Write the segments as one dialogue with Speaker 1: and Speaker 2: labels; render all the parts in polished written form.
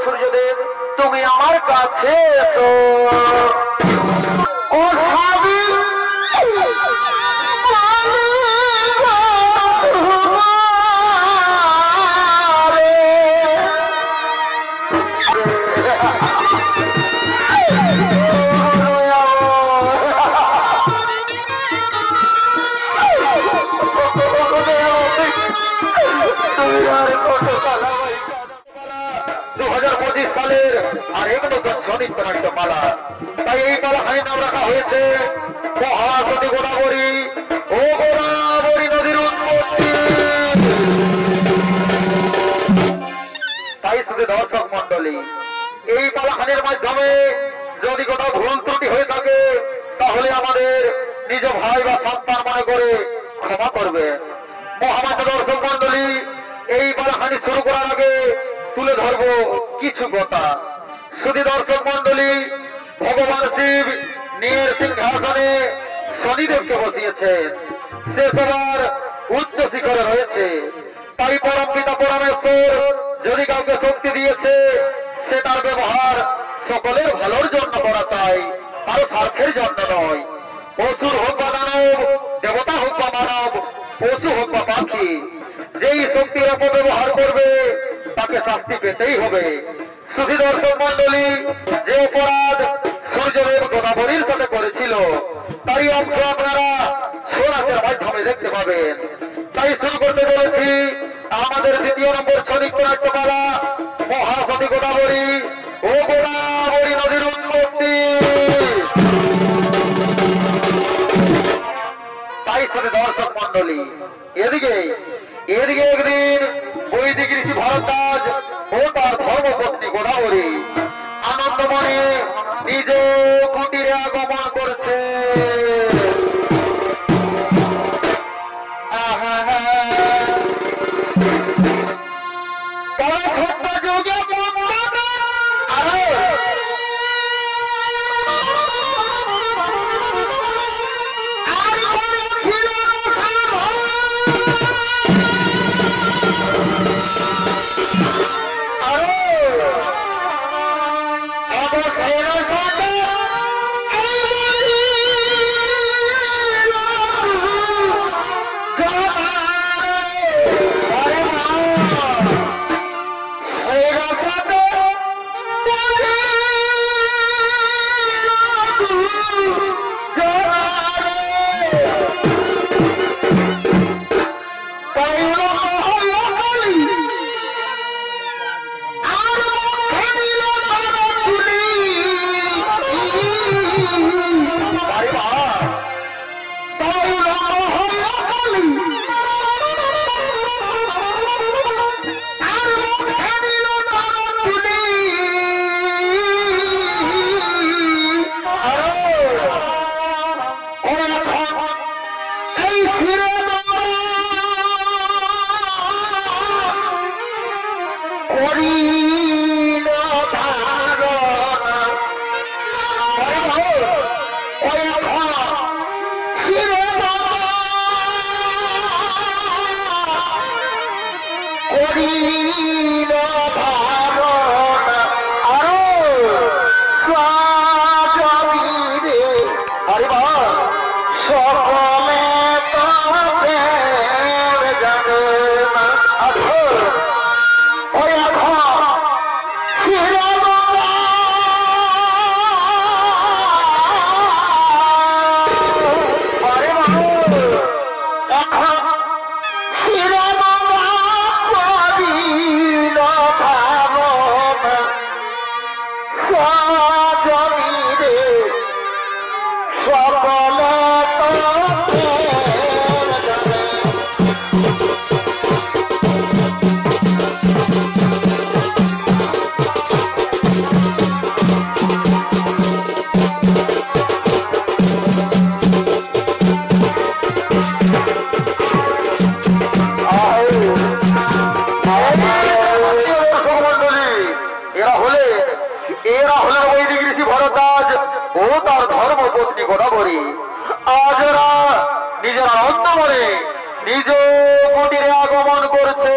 Speaker 1: সূর্যদেব তুমি আমার কাছে এসো ও স্বামী সালের আরেক নতুন সদীপ প্রণালিত মালা তাই এই মালা হাই নাম রাখা হয়েছে মহাসতী গোদাবরী ও গোদাবরী নদীর উৎপত্তি। তাই শুধু দর্শক মন্ডলী এই মালাখানের মাধ্যমে যদি কোথাও ভুল ত্রুটি হয়ে থাকে তাহলে আমাদের নিজ ভাই বা সন্তান মনে করে ক্ষমা করবে। মহামান্য দর্শক মন্ডলী এই মালাখানি শুরু করার আগে তুলে ধরবো কিছু কথা। শুধু দর্শক মন্ডলী ভগবান শিব নীর সিংহাসনে শনিদেবকে বসিয়েছেন, সে সবার উচ্চ শিখরে রয়েছে। তাই পরম পিতা পরমেশ্বর যদি কাউকে শক্তি দিয়েছে সে তার ব্যবহার সকলের ভালোর জন্য করা চাই, কারো স্বার্থের জন্য নয়। অসুর হোক বা দানব, দেবতা হোক বা মানব, পশু হোক বা পাখি, যেই শক্তির অপব্যবহার করবে তাকে শাস্তি পেতেই হবে। শুধু দর্শক মন্ডলী যে অপরাধ সূর্যদেব গোদাবরীর সাথে করেছিল তারই অংশ আপনারা ছোড়াচের মাধ্যমে দেখতে পাবেন। তাই শুরু করতে চলেছি আমাদের দ্বিতীয় নম্বর ছড়ি নাট্যমালা মহাসতী গোদাবরী ও গোদাবরী নদীর উৎপত্তি। তাই শুধু দর্শক মন্ডলী এদিকে একদিন বৈদিক ঋষি ভরদ্বাজ ও তার ধর্মপত্নী গোদাবরী আনন্দমনে নিজ কুটিরে আগমন করছে। ধর্মপত্নী গোদাবরী আজ ওরা নিজের আনন্দ মনে নিজ কুটিরে আগমন করছে।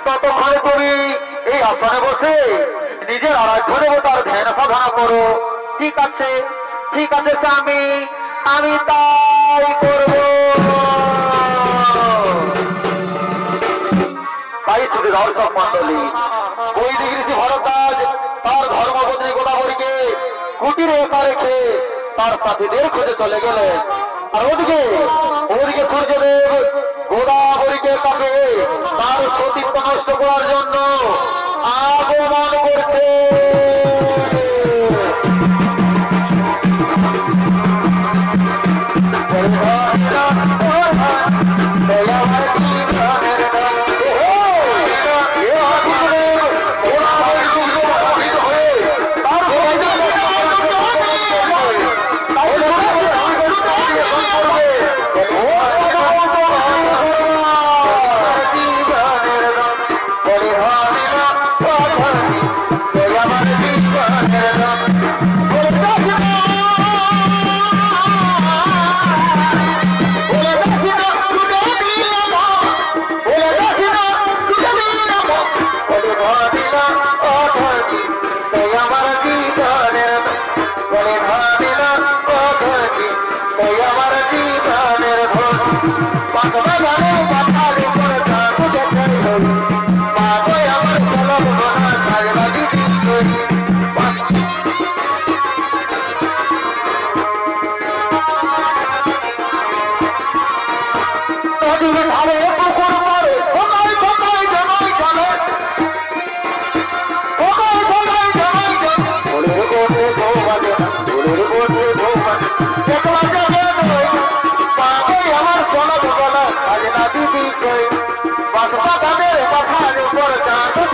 Speaker 2: ততক্ষণে তুমি এই আসনে বসে নিজের আরাধ্য দেবতার ধ্যান সাধনা করো। ঠিক আছে স্বামী, আমি তাই করব। তাই শুধু দর্শক মন্ডলী, বৈদিক ঋষি ভরদ্বাজ তার ধর্মপত্নী গোদাবরীকে কুটিরে একা রেখে তার সাথীদের খোঁজে চলে গেলেন। আর ওদিকে সূর্যদেব গোদাবরীকে তাকে তার সতীত্ব নষ্ট করার জন্য আগমন করছে।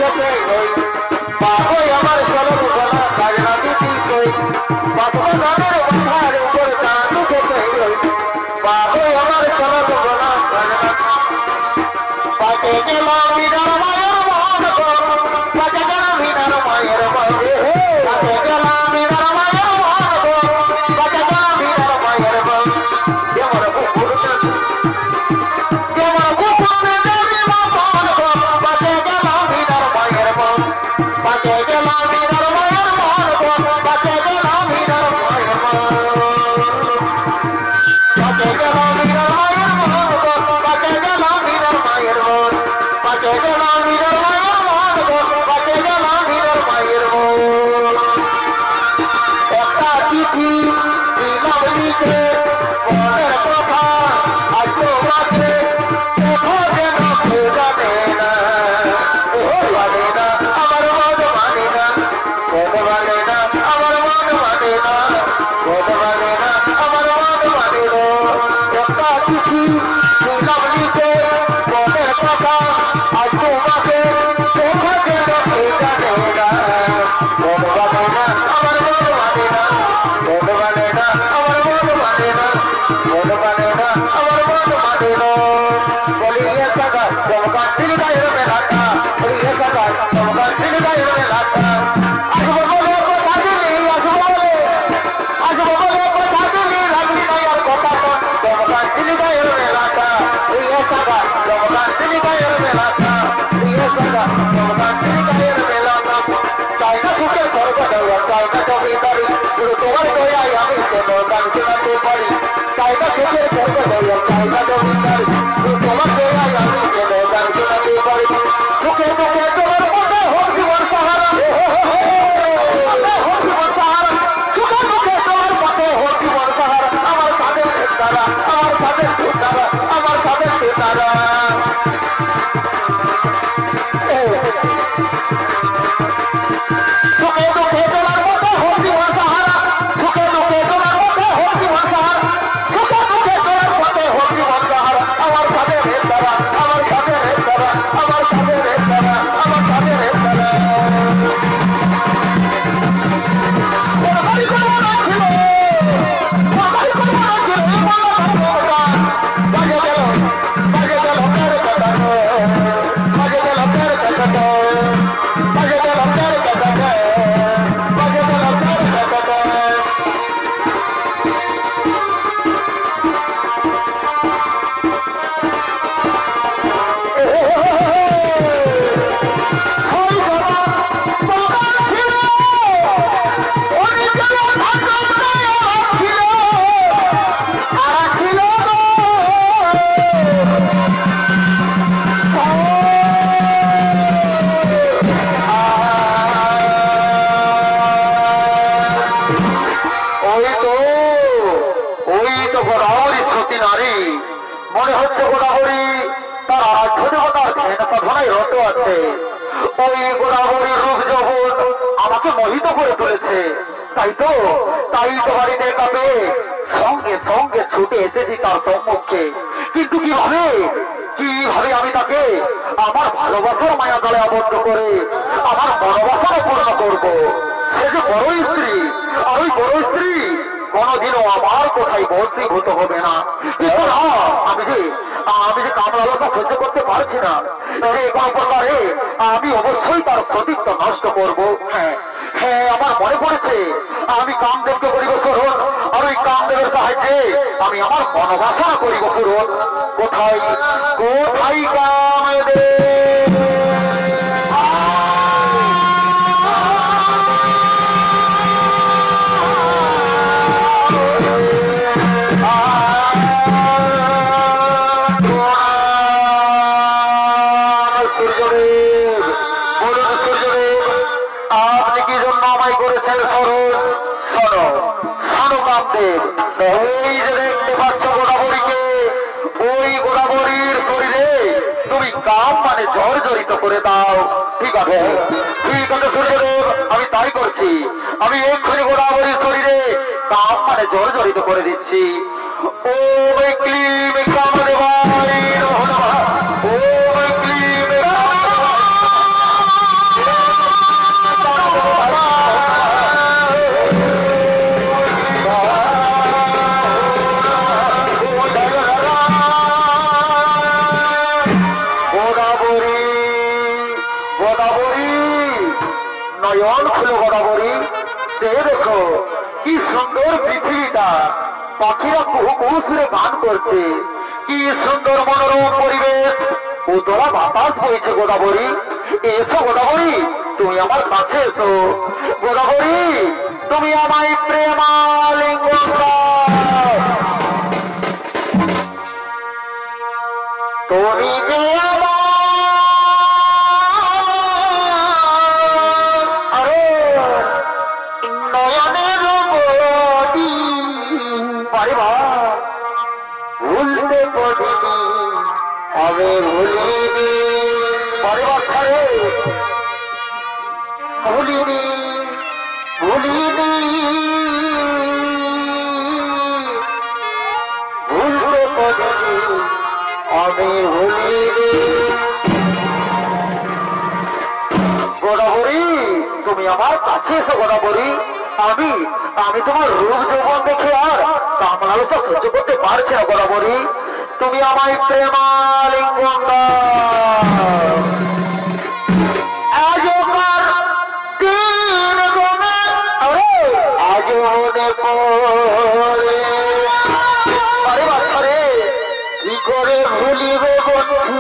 Speaker 2: খেতে হই বাবই আমার চলো বলা কাজনা দিতি কই বাবা গানের বাধার উপর চাঁদ খেতে হই বাবই আমার চলো বলা কাজনা পাকে গেলাম বিনার মায়ের মন গো পাকে গেলাম বিনার মায়ের মন পাকে গেলাম বিনার মায়ের মন গো পাকে গেলাম বিনার মায়ের মন যেমন কুকুর যেমন কুকুর দেবী মন গো পাকে গেলাম বিনার মায়ের মন পাকে গেলাম বিনার মায়ের মন গো পাকে গেলাম বিনার মায়ের মন পাকে গেলাম বিনার মায়ের মন গো পাকে গেলাম বিনার মায়ের মন পাকে গেলাম বিনার মায়ের মন গো পাকে গেলাম বিনার মায়ের মন একটা চিঠি দিলাম লিখে মনের কথা আজ তোমাকে দেখো যেন কেউ জানে না ও জানে না আমার মন মানে না মন মানে না আমার মন মানে না মন মানে না আমার মন মানে না একটা চিঠি দিলাম লিখে মনের কথা আজ তোমাকে দেখো যেন কেউ জানে না মন মানে না আমার মন মানে না মন মানে না আমার মন মানে না মন মানে না আমার মন মানে না বলি এ সাগা তোমাকে দিলি গায়ের মেলাটা বলি এ সাগা তোমাকে দিলি গায়ের মেলাটা আসবো বলে কথা দিলি আসবো বলে কথা দিলি রাখলি না আর কথা মন তোমাকে দিলি গায়ের মেলাটা বলি এ সাগা তোমাকে দিলি গায়ের মেলাটা বলি এ সাগা তোমাকে দিলি গায়ের মেলাটা চাই না সুখে স্বর্গ দেওয়া চাই না জমিদারি শুধু তোমার দয়ায় আমি যেন গান শোনাতে পারি চাই না সুখে স্বর্গ দেওয়া চাই না জমিদারি শুধু তোমার দয়ায় আমি যেন গান শোনাতে পারি সুখে সুখে তোমার মধ্যে হোক জীবন সাহারা হোক জীবন সাহারা সুখে সুখে তোমার মধ্যে হোক জীবন সাহারা আমার সাথে তারা আমার সাথে তারা আমার সাথে তারা সুখে দুঃখে তোমার মধ্যে হোক জীবন সাহারা সুখে দুঃখে তোমার মধ্যে হোক জীবন সাহারা সুখে দুঃখে তোমার মধ্যে হোক জীবন সাহারা আমার সাথে তারা আমার সাথে তারা আমার সাথে তারা আমার সাথে তারা মনে হচ্ছে গোদাবরী তার আরাধ্যদেবতার ধ্যান সাধনায় রত আছে ওই গোদাবরীর রূপ যৌবন আমাকে মোহিত করে তুলেছে তাই তো বাড়িতে কাপে সঙ্গে সঙ্গে ছুটে এসেছি তার সম্মুখে কিন্তু কিভাবে আমি তাকে আমার ভালোবাসার মায়া জালে আবদ্ধ করে আমার মনোবাসনা পূর্ণ করবো সে যে বড় স্ত্রী আর ওই বড় স্ত্রী কোনদিনও আমার কোথায় বশীভূত হবে না কিন্তু না আমি যে কামলালতা সহ্য করতে পারছি না যে কোনো প্রকারে আমি অবশ্যই তার সতীত্ব নষ্ট করব হ্যাঁ আমার মনে পড়েছে আমি কামদেবকে করিব স্মরণ আর ওই কামদেবের সাহায্যে আমি আমার মনোবাসনা করিব পূরণ কোথায় কোথায় কামদেব এই যে দেখতে পাচ্ছ গোদাবরীকে ওই গোদাবরীর শরীরে তুমি কাম মানে জর্জরিত করে দাও ঠিক আছে সূর্যদেব আমি তাই করছি আমি এক্ষুনি গোদাবরীর শরীরে কাম মানে জর্জরিত করে দিচ্ছি ও ক্লিম কামদেবায় নমঃ ও ক্লিম
Speaker 1: গোদাবরী নয়ন খুলো গোদাবরী, সে দেখো কি সুন্দর পৃথিবীটা, পাখিরা কুহু কুহু সুরে গান করছে, কি সুন্দর মনোরম পরিবেশ, উতলা বাতাস বইছে গোদাবরী। এসো গোদাবরী, তুমি আমার কাছে এসো। গোদাবরী, তুমি আমায় প্রেমালিঙ্গন দাও। তুমি যে নয়নের বডি পরিবার ভুলতে পড়িনি, হবে ভুলিনি পরিবার ছাড়ে ভুলিনি ভুলিনি ভুলতে পড়িনি, আমি ভুলিনি। গোদাবরী, তুমি আমার কাছে এসো গোদাবরী। আমি আমি তোমার রূপ যৌবন দেখে আর কামলালসা সহ্য করতে পারছি না গোদাবরী, তুমি আমায় প্রেমালিঙ্গন দাও। আজকার দিন গুণে আজ মনে পড়ে, আরে বাচ্চারে কি করে ভুলিবে বন্ধু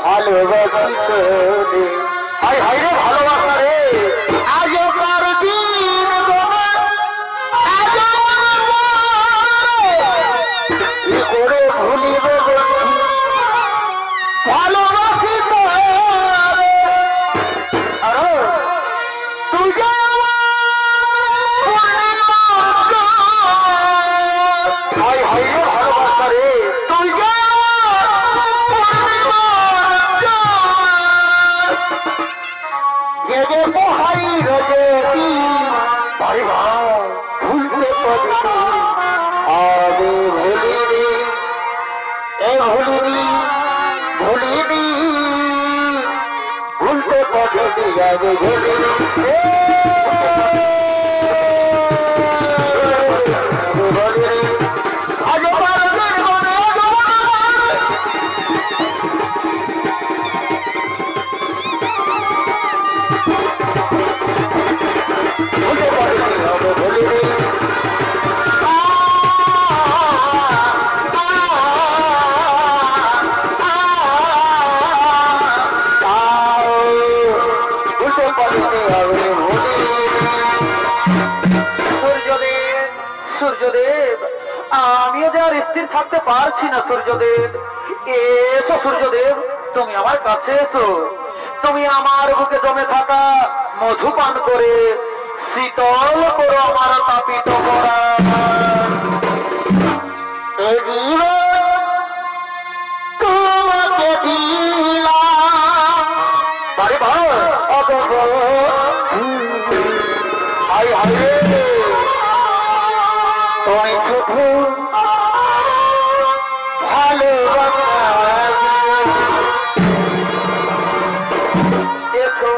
Speaker 1: ভালোবাসি তোরে। হাই হাই রে ভালোবাসা রে, আজকার দিন গুণে আজ কি করে ভুলিবে বন্ধু ভালোবাসি তোরে। আরে তুই যে হাই হাই রে ভালোবাসা রে, তুই যে জেগে পোহাই রোজে ভাই ভাই ভুলতে পারিনি, আমি ভুলিনি এ ভুলিনি ভুলিনি ভুলতে পারিনি, আমি ভুলিনি আজ পারবেন মনে সূর্যদেব, আমিও যে আর স্থির থাকতে পারছি না সূর্যদেব। এসো সূর্যদেব, তুমি আমার কাছে এসো। তুমি আমার বুকে জমে থাকা মধু পান করে শীতল করো আমার তাপিত পরাণ। তোমাকে দিলাম ভাই ভাই হাই হাই রে, তুমি শুধু ভালোবাসা। এসো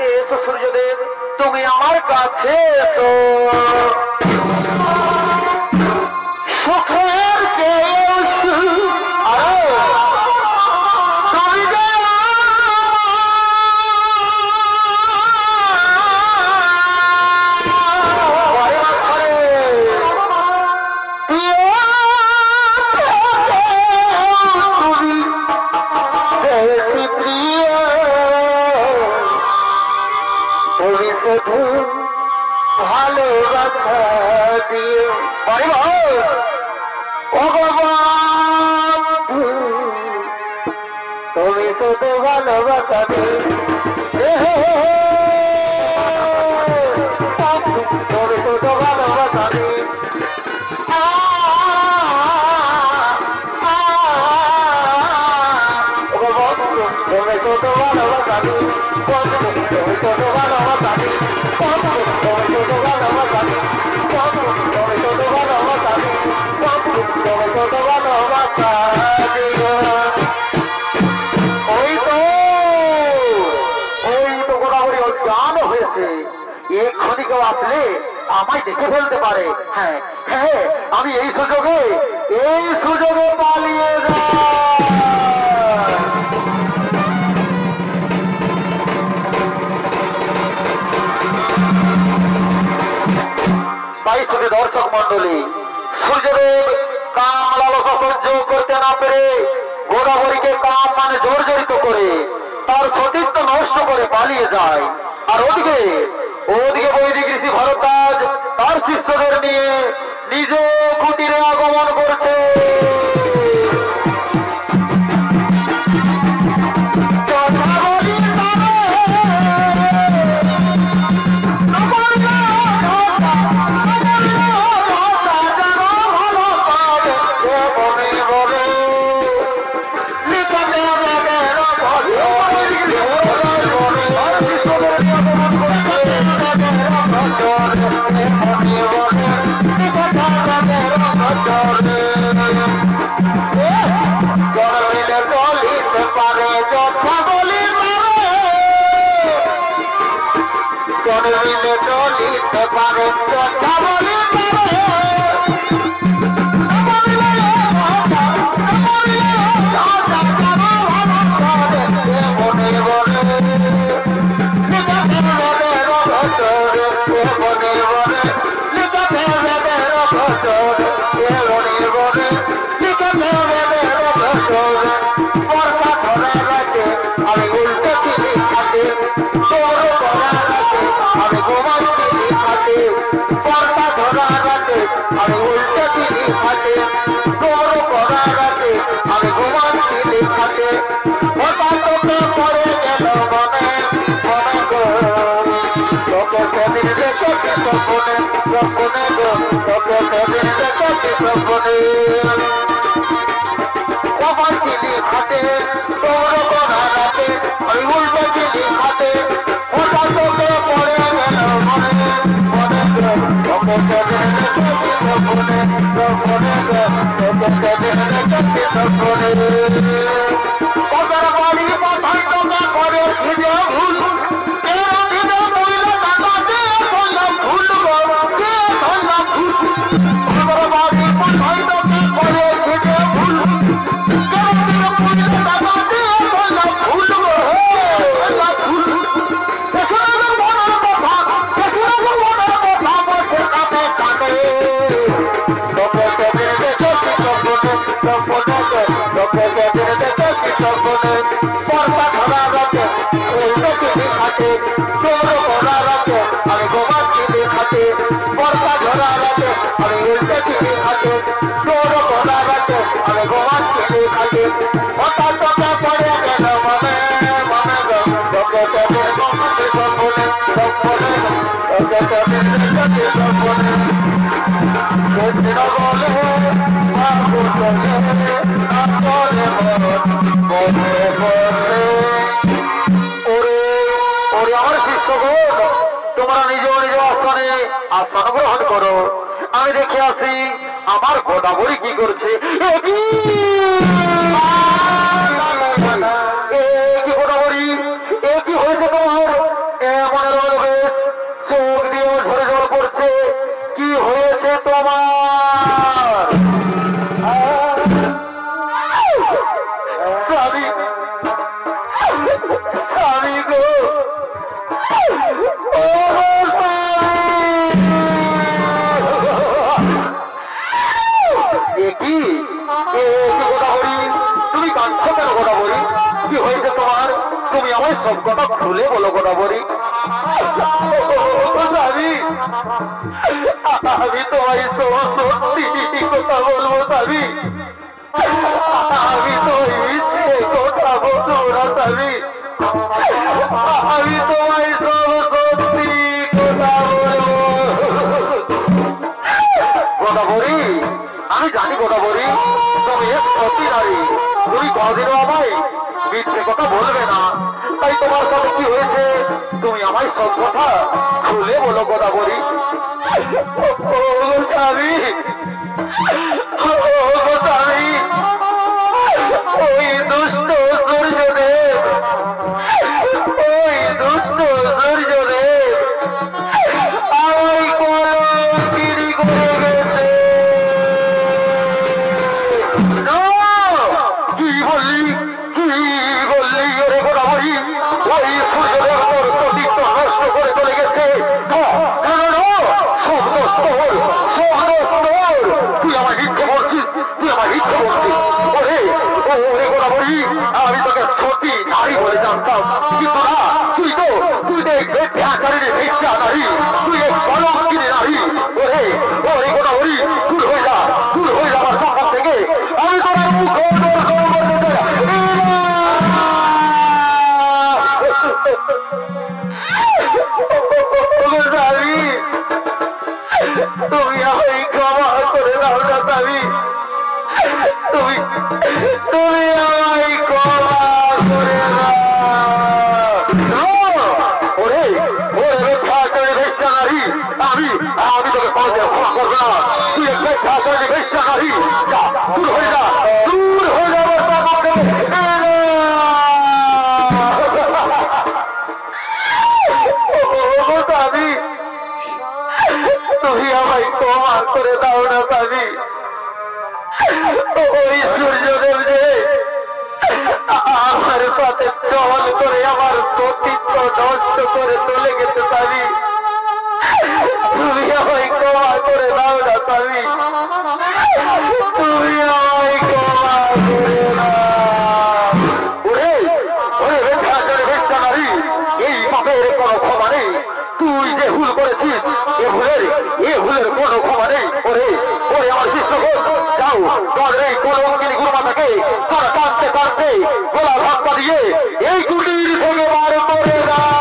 Speaker 1: এসো সূর্যদেব, তুমি আমার কাছে এসো। সুখের চেয়ে তুমি যে ভালোবাসা দিয়ে তুমি শুধু ভালোবাসা দিয়ে তুমি শুধু ভালোবাসা দিয়ে তুমি শুধু ভালোবাসা দিয়ে তুমি শুধু ভালোবাসা দিয়ে এক্ষুনি কেউ আসলে আমায় দেখে ফেলতে পারে। হ্যাঁ হ্যাঁ, আমি এই সুযোগে পালিয়ে যাই। শুধু দর্শক মন্ডলী, সূর্যদেব কাম লালসা সহ্য করতে না পেরে গোদাবরীকে কাম মানে জর্জরিত করে তার সতীত্ব নষ্ট করে পালিয়ে যায়। আর ওদিকে বৈদিক ঋষি ভরদ্বাজ তার শিষ্যদের নিয়ে নিজে কুটিরে আগমন করছে। তোমরা নিজ নিজ আসনে আসন গ্রহণ করো। আমি দেখে আসি আমার গোদাবরী কি করছে। গোদাবরী এ কি হয়েছে তোমার? এমন চোখ দিয়ে ঝরে জল পড়ছে, কি হয়েছে তোমার? স্বামী স্বামী গো, তুমি কাঁদছো কেন গোদাবরী? কি হয়েছে তোমার? তুমি আমার সব কথা খুলে বলো গোদাবরী। আমি তোমায় সত্যি কথা বলবো স্বামী, আমি তো ইচ্ছে কথা বলবো না স্বামী, আমি তোমায় সব সত্যি কথা বলবো। গোদাবরী, আমি জানি গোদাবরী তুমি সত্যি নারী, তুমি কোনদিনও আমায় মিথ্যে কথা বলবে না। তাই তোমার সাথে কি হয়েছে তুমি আমায় সব কথা খুলে বলো গোদাবরী। স্বামী স্বামী, ওই দুষ্ট সূর্যদেব, ওই দুষ্ট সূর্যদেব আমায় কলঙ্কিনী করে গেছে। কি বললি ওরে গোদাবরী? ওই সূর্যদেব তোর প্রতিত্ব নষ্ট করে চলে গেছে। সব নষ্ট
Speaker 2: তুই আমার ইচ্ছে বলছিস ওরে ওরে গোটা বলি আমি তোকে সত্যি নারী বলে জানতাম কিন্তু না তুই তো ভ্যাচারিনী ভিক্ষা নারী তুই এক কলঙ্কিনী নারী ওরে ওরে গোটা বলি দূর হয়ে যা আমার সামনে থেকে আমি তোমার মুখ তুমি আমায় ক্ষমা করে দাও না স্বামী তুমি আমায় ক্ষমা করে দাও ওরে ভেষা নারী আমি তোকে ক্ষমা করবো না তুই এক ভেষা নারী দূর হয়ে যা স্বামী তুমি আমায় ক্ষমা করে দাও না স্বামী ওই সূর্যদেব যে আমার সাথে চল করে আমার সতীত্ব নষ্ট করে চলে গেছে স্বামী তুমি আমায় ক্ষমা করে দাও না স্বামী তুমি আমায় ক্ষমা করে দাও এই পাপের কোনো ক্ষমা নেই তুই যে ভুল করেছিস এ ভুলের কোনো ক্ষমা নেই ওরে আমার শিষ্যগণ যাও তোমাদের এই কলঙ্কিনী গুরুমাতাকে তারা কাঁদতে কাঁদতে গোলা ভাক্কা দিয়ে এই কুটির থেকে বার করে দাও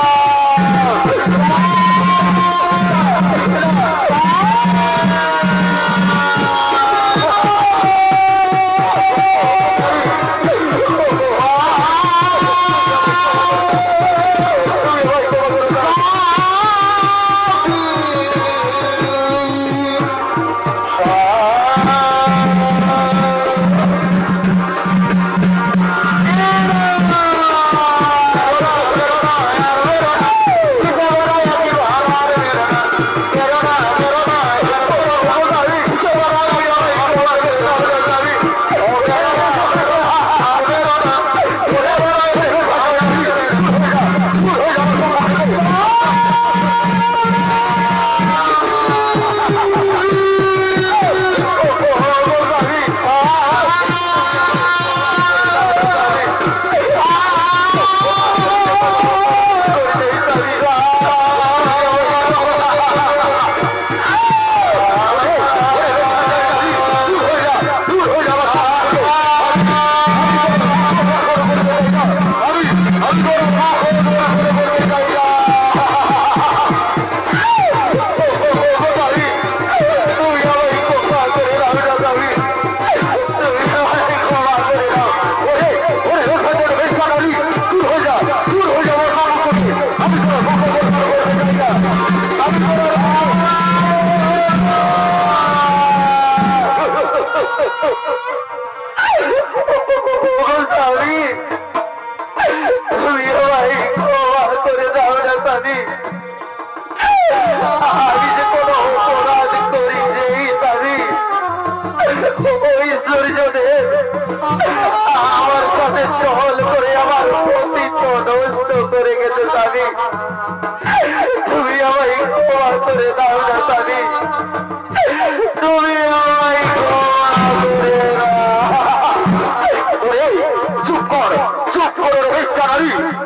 Speaker 2: আমি যে কোনো অপরাধ করি যেই স্বামী ওই সূর্যদেব আমার সাথে চল করে আমার অতীত নষ্ট করে গেছে স্বামী তুমি আমায় ক্ষমা করে দাও না স্বামী তুমি আমায় ক্ষমা করে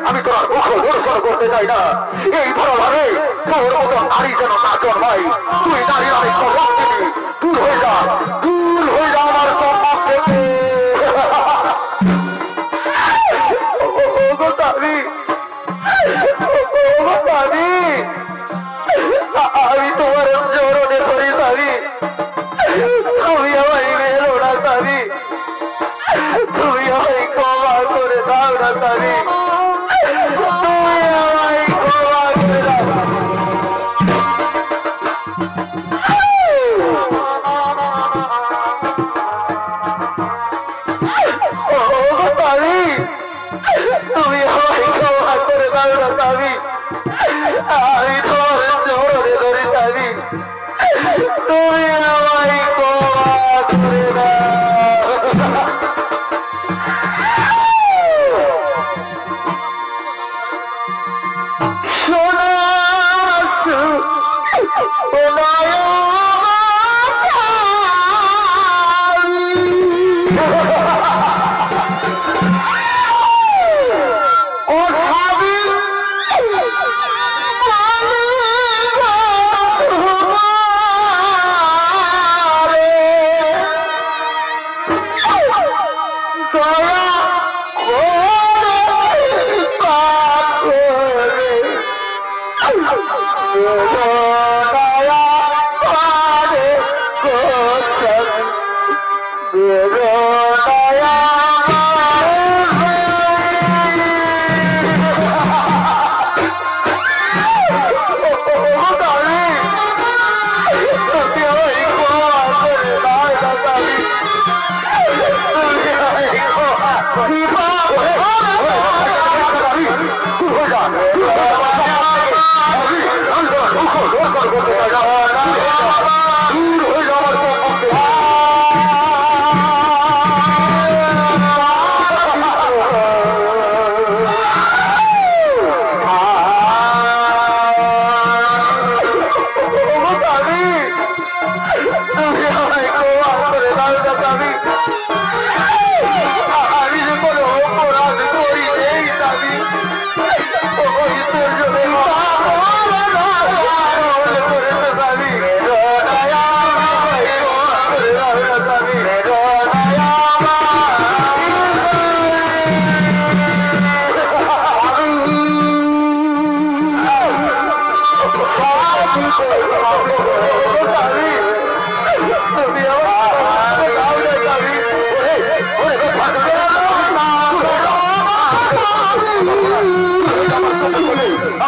Speaker 2: আমি তোমার মুখ দর্শন করতে চাই না এই ভাবে তোর মতো নারী যেন না জন্মাই তুই নারী অনেক দূর হয়ে যা আমার সম্মান থেকে আমি তোমার চরণে ধরি স্বামী তুমি আমায় মেলো না স্বামী তুমি আমায় ক্ষমা করে দাও না স্বামী তুমি আমায় ক্ষমা করে দাও স্বামী তুমি আমায় ক্ষমা করে দাও না স্বামী আমি তোমার চরণে ধরি স্বামী তুমি আমায় ক্ষমা করে দাও সোনা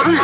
Speaker 2: আমি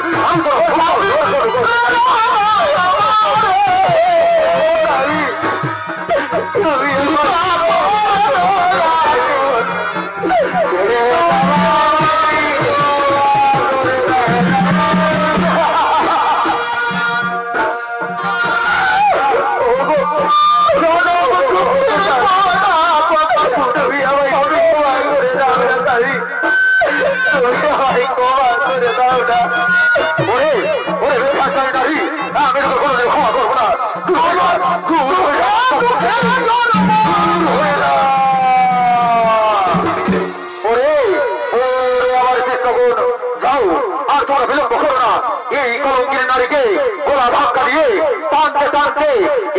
Speaker 2: আর তোমরা বিলম্ব করো না। এই কলঙ্কির নারীকে গোলা ধাক্কা দিয়ে টানতে টানতে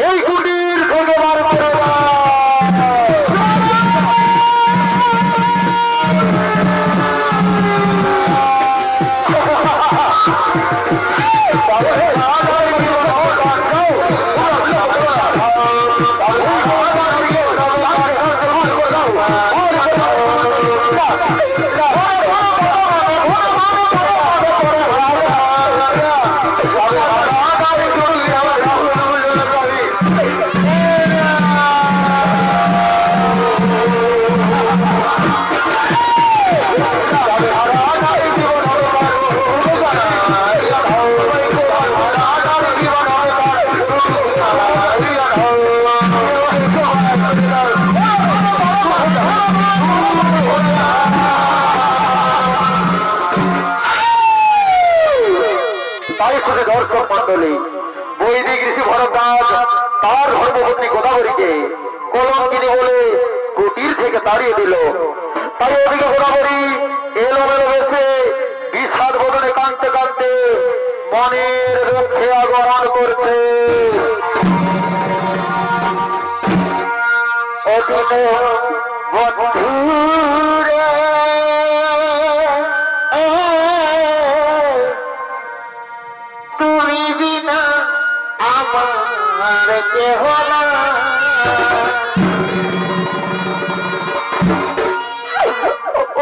Speaker 2: এই কুটির থেকে বার করে দর্শক মন্ডলী, বৈদিক ঋষি ভরদ্বাজ তার ধর্মপত্নী গোদাবরীকে কলঙ্কিনী বলে কুটির থেকে তাড়িয়ে দিল। তাই ওদিকে গোদাবরী এলোমেলো বেশে বিষাদ বদনে কাঁদতে কাঁদতে মনের দুঃখে আগমন করছে। বন্ধুরে তুমি বিনা আমার কেহ না।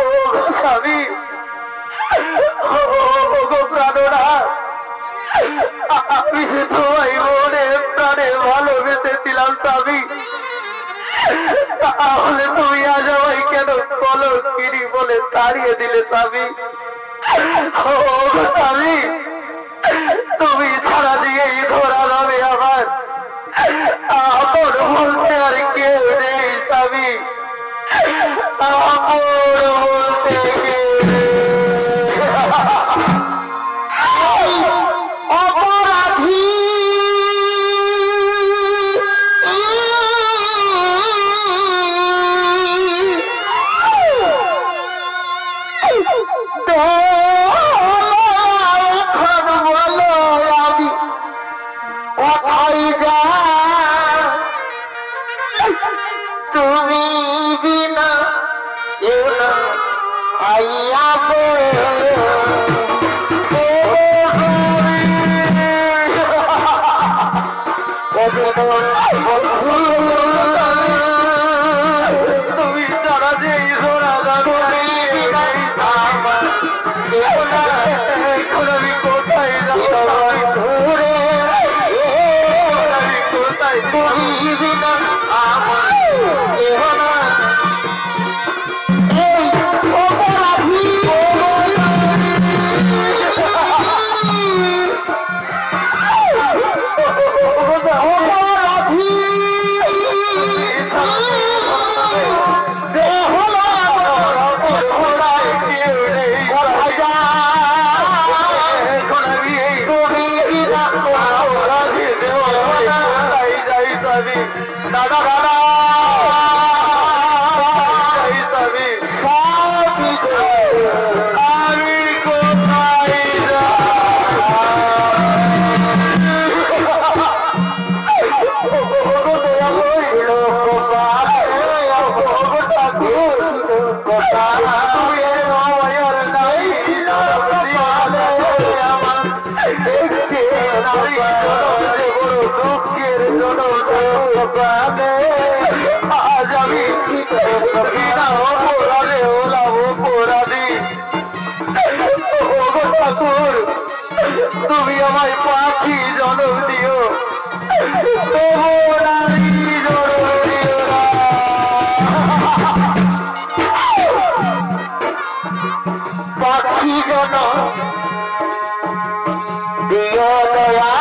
Speaker 2: ও স্বামী, ও প্রাণরা, আমি তোমায় মনে প্রাণে ভালোবেসেছিলাম স্বামী, তাহলে তুমি আজ আমায় কেন কলঙ্কিনী বলে তাড়িয়ে দিলে স্বামী? ও স্বামী, তুমি ছাড়া দিয়েই ধরা যাবে আমার আপন বলতে আর কেউ নেই স্বামী, আপন বলতে কেউ নেই। অপরাধী তুমি বিনা আইয়া তুমি তারা যে ধরা যাবে আমি কোথায় ধরে কোথায় তুমি বিনা আমার কেহ না। এই অপরাধী দাদা দাদা আমি কোথায় আজ আমি ঠাকুর তুমি আমায় পাখি জন্ম দিও, তবু নারী জন্ম দিও না। পাখি জন্ম দিও দয়া,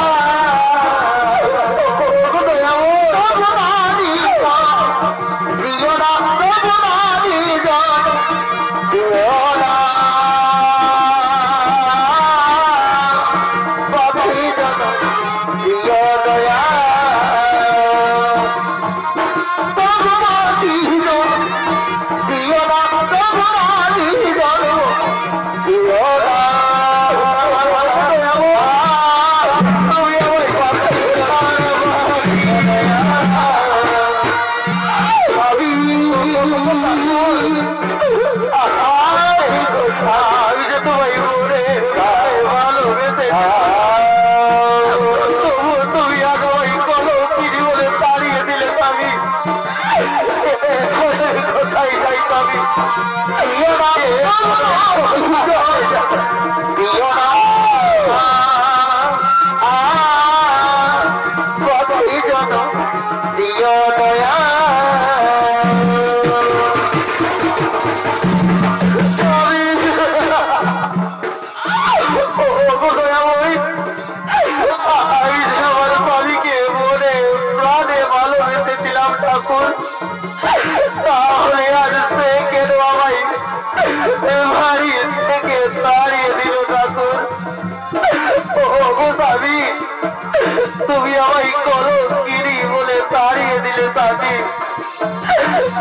Speaker 2: তুমি আমায় করো কিরি বলে তাড়িয়ে দিলে সাথী,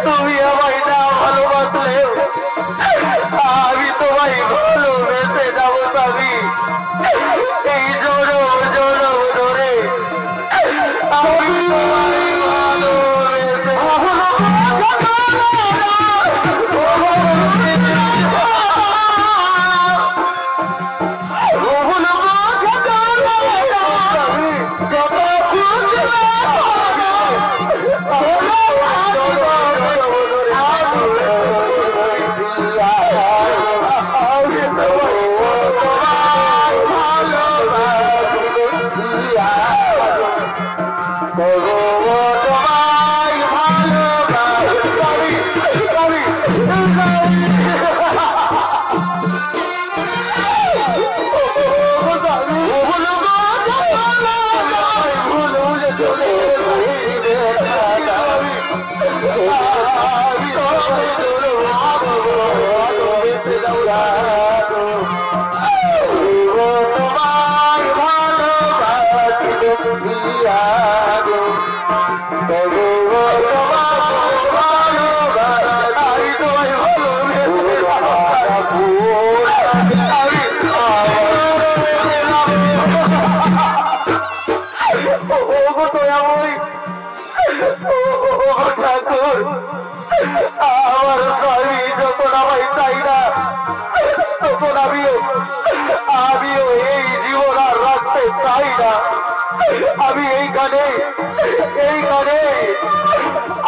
Speaker 2: তুমি আমায় না ভালোবাসলে আমি তোমায় ভালোবেসে যাবো স্বামী। এই জনম জনম ধরে আমি তোমায় ভালোবেসে আমার স্বামী যখন আমায় চাই না তখন আমিও এই জীবন আর রাখতে চাই না। আমি এইখানে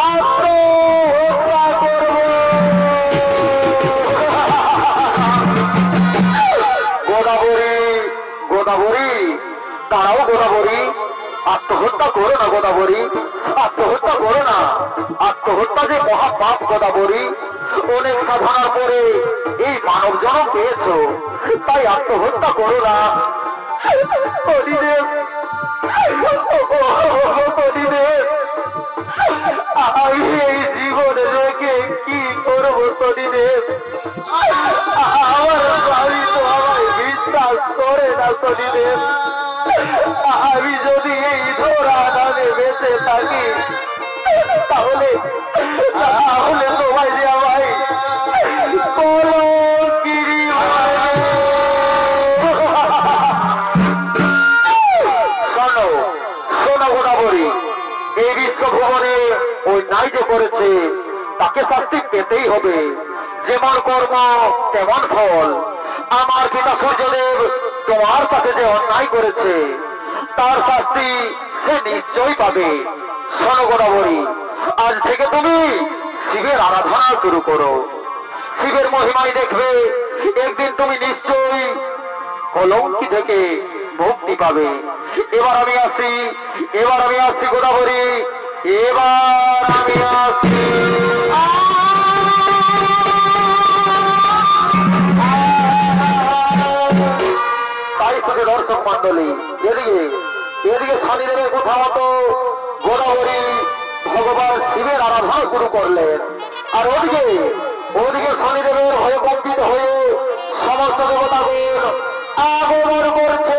Speaker 2: আত্মহত্যা করব। গোদাবরী দাঁড়াও গোদাবরী, আত্মহত্যা করো না গোদাবরী, আত্মহত্যা করো না। আত্মহত্যা যে মহাপাপ গোদাবরী, অনেক সাধনার পরে এই মানব জন্ম পেয়েছো, তাই আত্মহত্যা করো না। আমি এই জীবনে রেখে কি করবো শনিদেব? আমার স্বামী তো আমায় বিশ্বাস করে না শনিদেব। আমি যদি এই ধরা নামে বেঁচে থাকি তাহলে তোমায় যে আমায় কলঙ্কিনী শোনো গোদাবরী, এই বিশ্বভুবনে ওই নাই যে করেছে তাকে শাস্তি পেতেই হবে। যেমন কর্ম তেমন ফল। আমার পিতা সূর্যদেব তোমার সাথে যে অন্যায় করেছে তার শাস্তি সে নিশ্চয়ই পাবে। শোনো গোদাবরী, আজ থেকে তুমি শিবের আরাধনা শুরু করো। শিবের মহিমায় দেখবে একদিন তুমি নিশ্চয়ই
Speaker 1: কলঙ্কি থেকে মুক্তি পাবে। এবার আমি আসি গোদাবরী, এবার আমি আসি। তাই শুধু দর্শক মন্ডলী, এদিকে শনিদেবের কথা মতো গোদাবরী ভগবান শিবের আরাধনা শুরু করলেন, আর ওদিকে শনিদেবের হয়ে কম্পিত হয়ে সমস্ত দেবতাগণ আগমন করছে।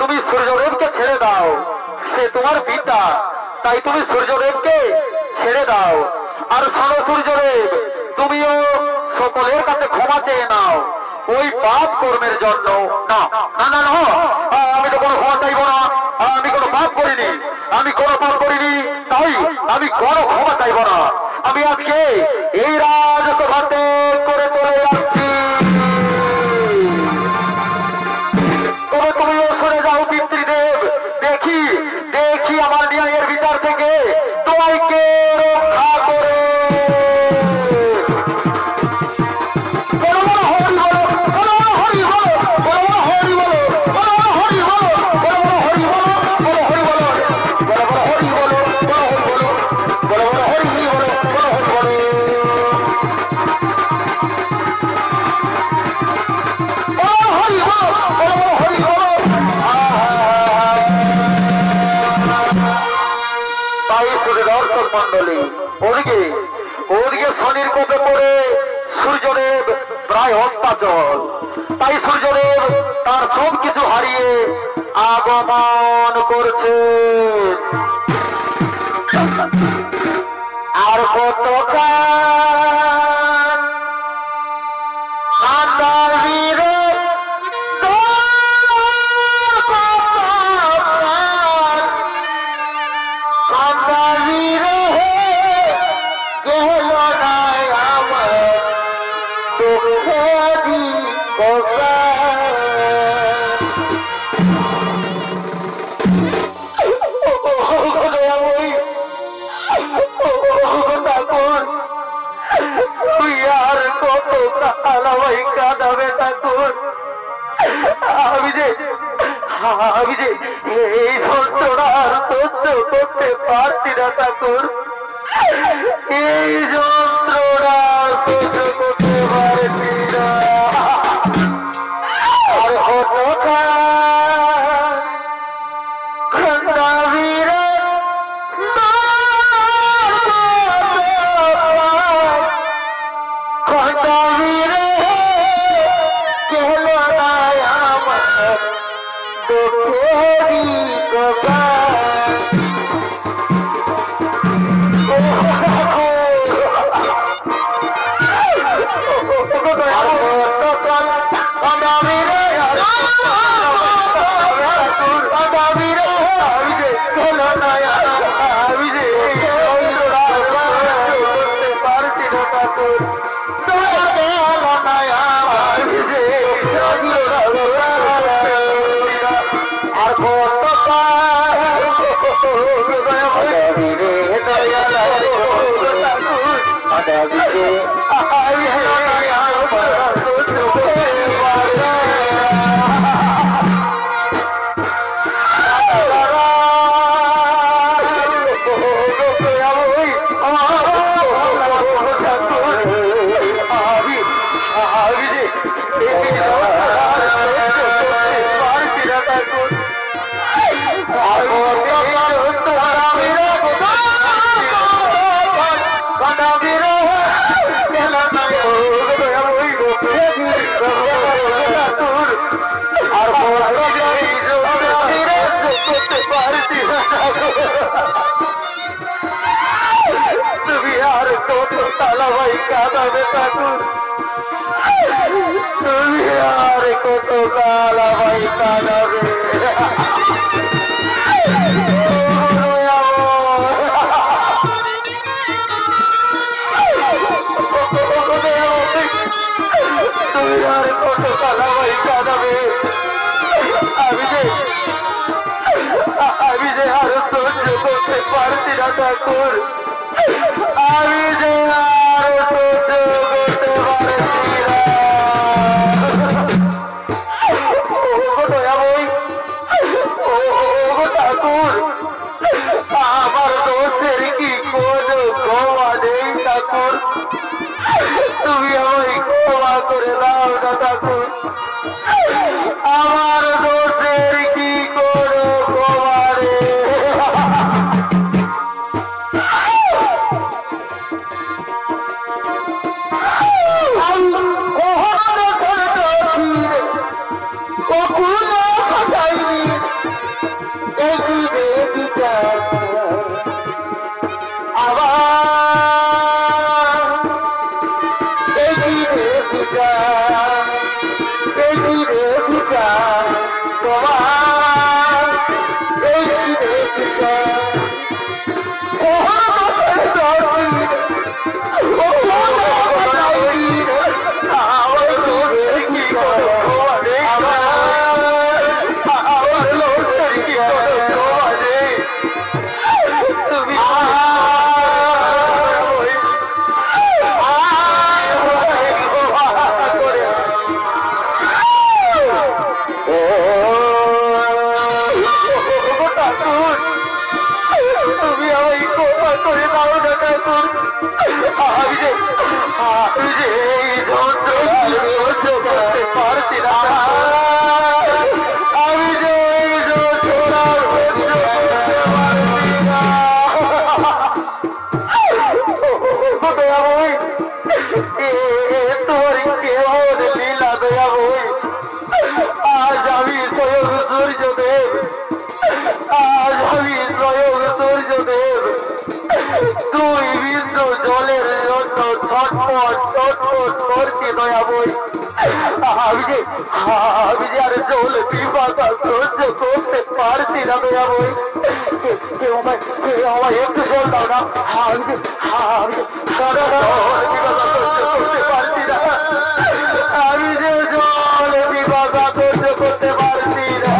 Speaker 1: তুমি সূর্যদেবকে ছেড়ে দাও, সে তোমার পিতা, তাই তুমি সূর্যদেবকে ছেড়ে দাও। আর শোনো সূর্যদেব, তুমিও সকলের কাছে ক্ষমা চেয়ে নাও ওই পাপ কর্মের জন্য। না না না, আমি তো কোনো ক্ষমা চাইবো না, আমি কোনো পাপ করিনি, তাই আমি কোনো ক্ষমা চাইবো না। আমি আজকে এই রাজসভাতে করে চলে যাচ্ছি। তবে তুমিও সরে যাও পিতৃদেব, দেখি আমার ন্যায়ের বিচার থেকে তোমায় কে রক্ষা করে। মন্ডলী, ওদিকে শনির কোপে পড়ে সূর্যদেব প্রায় অস্তাচল। তাই সূর্যদেব তার সবকিছু হারিয়ে আগমন করছে। আর কত
Speaker 2: তালাবাই কাঁদাবে ঠাকুর। আমি যে এই যন্ত্রণা আর সহ্য করতে পারছি না ঠাকুর, এই যন্ত্রণা সহ্য করতে পারছি না। আর হতো তুমি আর কত তালাবাই কাঁদাবে ঠাকুর, তুমি আর কত তালাবাই কাঁদাবে। তুমি আর কত তালাবাই কাঁদাবে। আমি যে আর সহ্য করতে পারছি না ঠাকুর, আমি যে আর সহ্য করতে পারছি না। ঠাকুর, আমার দোষের কি কোনো ক্ষমা নেই ঠাকুর, তুমি আমায় ক্ষমা করে দাও না ঠাকুর, আমার দোষের কি কোনো ক্ষমা নেই। আমি যে আর জল বিবাদা সহ্য করতে পারছি না দয়া বই, কেউ আমায় একটু জল দাও না, আমি যে জল বিবাদা সহ্য করতে পারছি না, আমি যে জল বিবাদা সহ্য করতে পারছি না।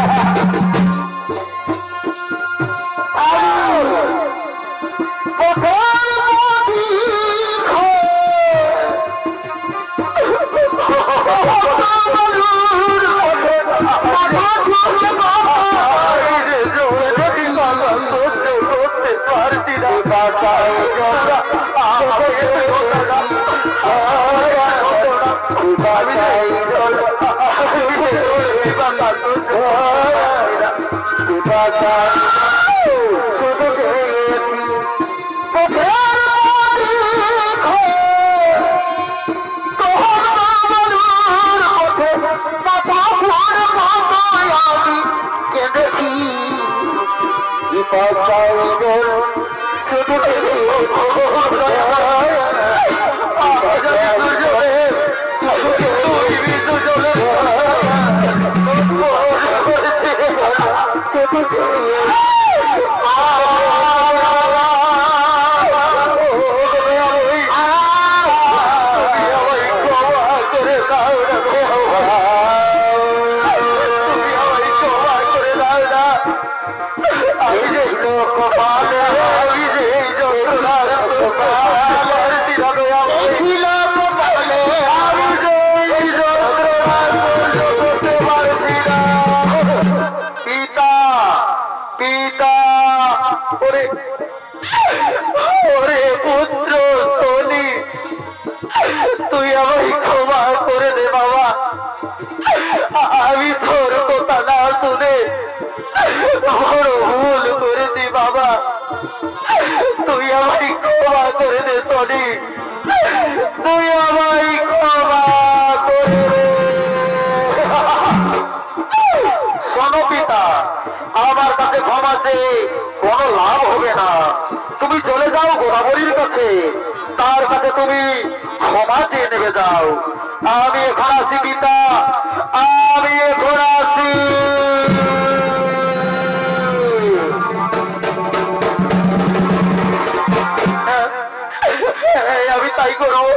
Speaker 2: আমি তোর কথা না শুনে বড় ভুল করেছি বাবা, তুই আমায় ক্ষমা করে দে সনি, তুই আমায় ক্ষমা করে দে। শোনো পিতা, আমার কাছে ক্ষমা চেয়ে কোনো লাভ হবে না। তুমি চলে যাও গোদাবরীর কাছে, তার কাছে তুমি ক্ষমা চেয়ে নেবে যাও। আমি এখন আসি পিতা, আমি এখন আসি। আমি তাই করবো,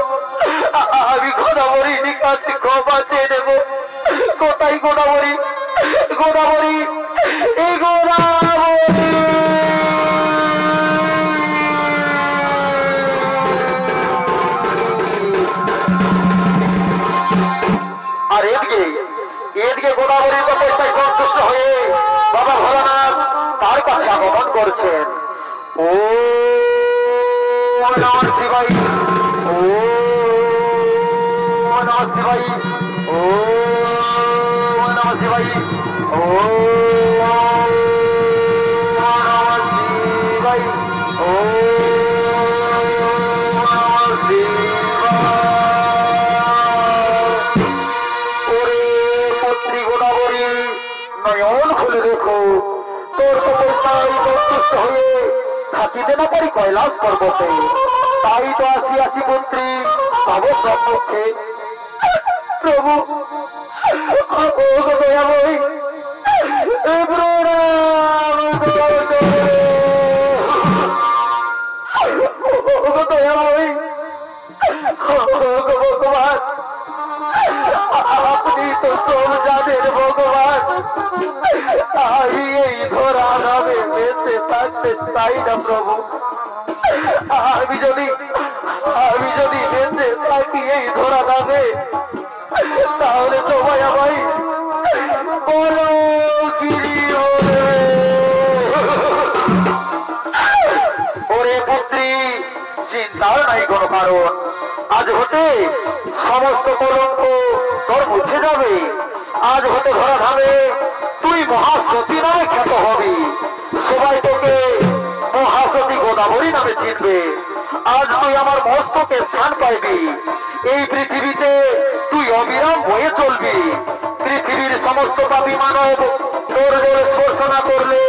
Speaker 2: আমি গোদাবরীর কাছে ক্ষমা চেয়ে নেব। কোথায় গোদাবরী? গোদাবরী, এই গোদাবরী। আর এদিকে গোদাবরীর তপস্যায় সন্তুষ্ট হয়ে বাবা ভোলানাথ তার কাছে আগমন করছেন। ও নমঃ শিবায়, ও নমঃ শিবায়, ও নমঃ শিবায়, ও নমঃ শিবায়, ও নমঃ শিবায়। নয়ন খুলে দেখো, তোর তপস্যায় সন্তুষ্ট হয়ে থাকিতে না পারি কৈলাস পর্বতে, তাই তো আসিয়াছি পুত্রী তব সম্মুখে। প্রভু, দয়াময়ী, দয়াময়ী, ভগবান, আপনি তো সব জানেন ভগবান, আমি এই ধরা নামে বেঁচে থাকতে চাই না প্রভু। আমি যদি বেঁচে থাকি এই ধরা নামে, তাহলে তোমায় আমায় বলো গিরি ওরে পুত্রী, চিন্তার নাই কোনো কারণ। আজ হতে সমস্ত কলঙ্ক তোর মুছে যাবে। আজ হতে ধরা ধামে তুই মহাসতী নামে খ্যাত হবি। সবাই তোকে মহাসতী গোদাবরী নামে চিনবে। আজ তুই আমার মস্তকে স্থান পাইবি। এই পৃথিবীতে তুই অবিরাম বয়ে চলবি। পৃথিবীর সমস্ত পাপী মানব তোর জোরে স্পর্শ না করলে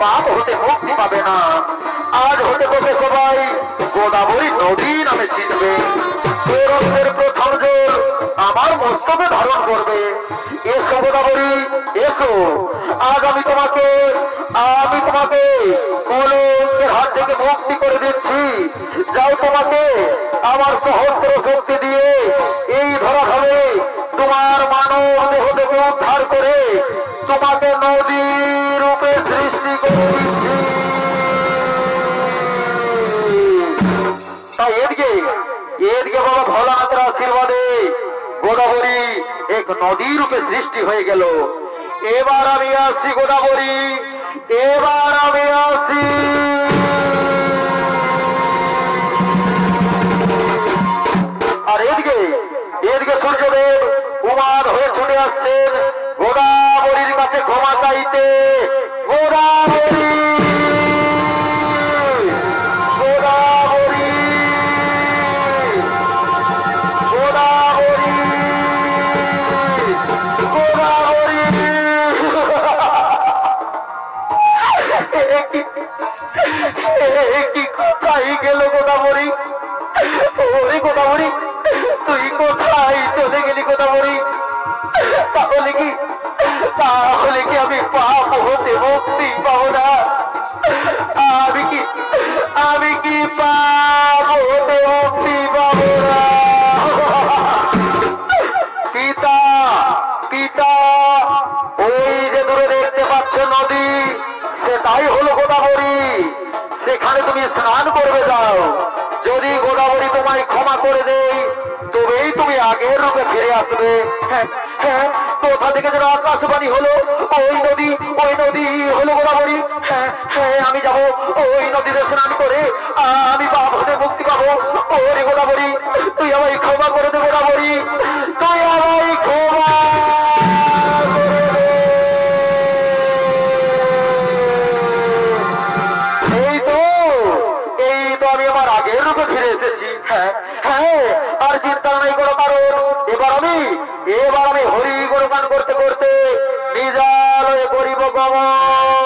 Speaker 2: পাপ হতে মুক্তি পাবে না। আজ হতে তোকে সবাই গোদাবরী নদী নামে চিনবে। তোর রক্তের প্রথম জল আমার মস্তকে ধারণ করবে। এসো গোদাবরী, এসো। আজ আমি তোমাকে কলঙ্কের হাত থেকে মুক্তি করে দিচ্ছি। যাও, তোমাকে আমার সহস্র শক্তি দিয়ে এই ধরা হবে তোমার মানব দেহ থেকে উদ্ধার করে তোমাকে নদী রূপে সৃষ্টি করে দিচ্ছি। তাই এদিকে বাবা ভোলানাথের আশীর্বাদে গোদাবরী এক নদী রূপে সৃষ্টি হয়ে গেল। এবার আমি আসছি গোদাবরী, এবার আমি আসছি।
Speaker 1: সূর্যদেব উমাদ হয়ে ছুটে আসছেন গোদাবরীর কাছে ক্ষমা চাইতে। গোদাবরী, গোদাবরী, গোদাবরী, গোদাবরী। কি কোথায় গেল গোদাবরী? ওরে গোদাবরী, তুই কোথায় চলে গেলি গোদাবরী? তাহলে কি আমি পাপ হতে মুক্তি পাবো না? আমি কি পাপ হতে মুক্তি পাবো না? পিতা, পিতা, ওই যে দূরে দেখতে পাচ্ছ নদী, সেটাই হলো গোদাবরী। সেখানে তুমি স্নান করবে যাও। যদি গোদাবরী তোমায় ক্ষমা করে দেয় তবেই তুমি আগের রূপে ফিরে আসবে। হ্যাঁ হ্যাঁ, কোথা থেকে যেন আকাশবাণী হলো, ওই নদী হলো গোদাবরী। হ্যাঁ হ্যাঁ, আমি যাবো ওই নদীতে স্নান করে, আমি পাপ হতে মুক্তি পাবো। ওরে গোদাবরী, তুই আমায় ক্ষমা করে দে গোদাবরী, তুই আমায় ক্ষমা করে দে। এই তো আমি আমার আগের রূপে ফিরে এসেছি। হ্যাঁ হ্যাঁ, আর চিন্তা নাই কোনো কারণ। এবার আমি হরি গুণগান করতে করতে নিজালয়ে করিব গমন।